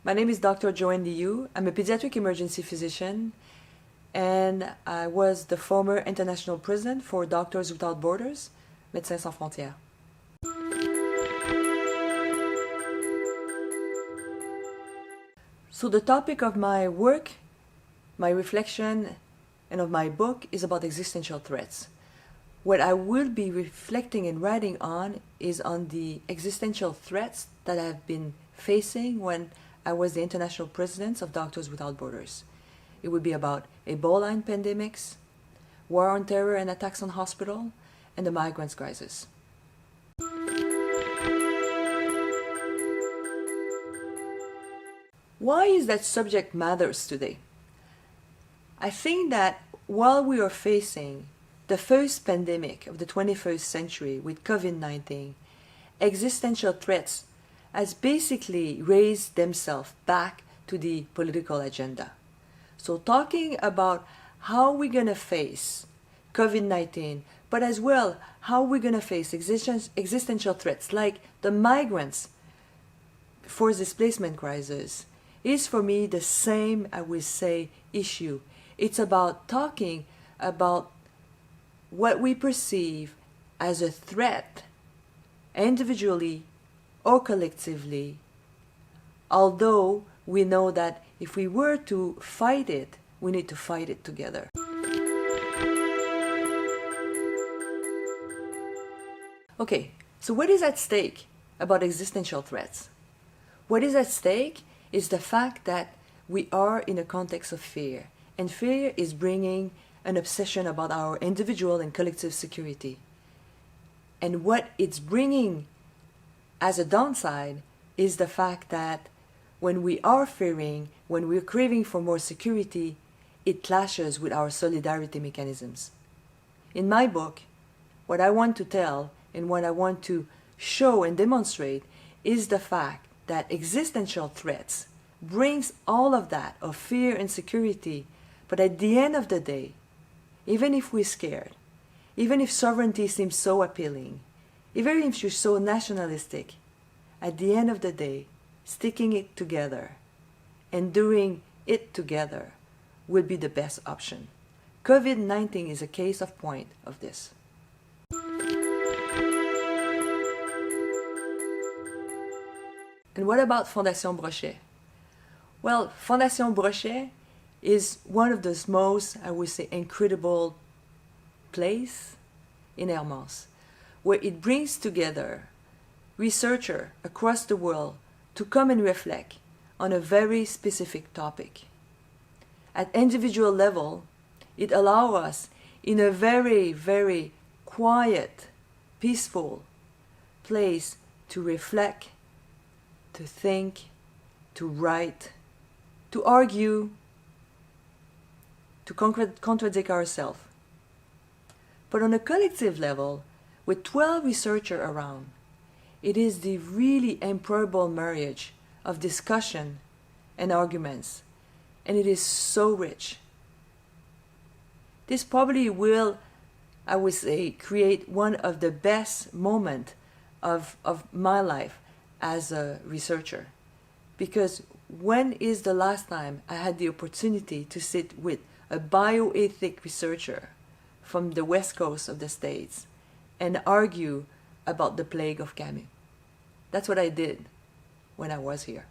My name is Dr. Joanne Liù. I'm a pediatric emergency physician, and I was the former international president for Doctors Without Borders, Médecins Sans Frontières. So the topic of my work, my reflection, and of my book is about existential threats. What I will be reflecting and writing on is on the existential threats that I've been facing when I was the international president of Doctors Without Borders. It would be about Ebola and pandemics, war on terror and attacks on hospitals, and the migrants crisis. Why is that subject matters today? I think that while we are facing the first pandemic of the 21st century with COVID-19, existential threats has basically raised themselves back to the political agenda. So talking about how we're going to face COVID-19, but as well how we're going to face existential threats like the migrants forced displacement crisis is for me the same, I would say, issue. It's about talking about what we perceive as a threat individually or collectively, although we know that if we were to fight it, we need to fight it together. Okay, so what is at stake about existential threats? What is at stake is the fact that we are in a context of fear, and fear is bringing an obsession about our individual and collective security. And what it's bringing as a downside is the fact that when we are fearing, when we're craving for more security, it clashes with our solidarity mechanisms. In my book, what I want to tell and what I want to show and demonstrate is the fact that existential threats brings all of that of fear and security, but at the end of the day, even if we're scared, even if sovereignty seems so appealing, even if you're so nationalistic, at the end of the day, sticking it together and doing it together will be the best option. COVID-19 is a case of point of this. And what about Fondation Brochet? Well, Fondation Brochet is one of the most, I would say, incredible place in Hermance, where it brings together researchers across the world to come and reflect on a very specific topic. At individual level, it allows us in a very, very quiet, peaceful place to reflect, to think, to write, to argue, to contradict ourselves. But on a collective level, with 12 researchers around, it is the really improbable marriage of discussion and arguments, and it is so rich. This probably will, I would say, create one of the best moments of my life as a researcher. Because when is the last time I had the opportunity to sit with a bioethic researcher from the west coast of the States and argue about the plague of Camus? That's what I did when I was here.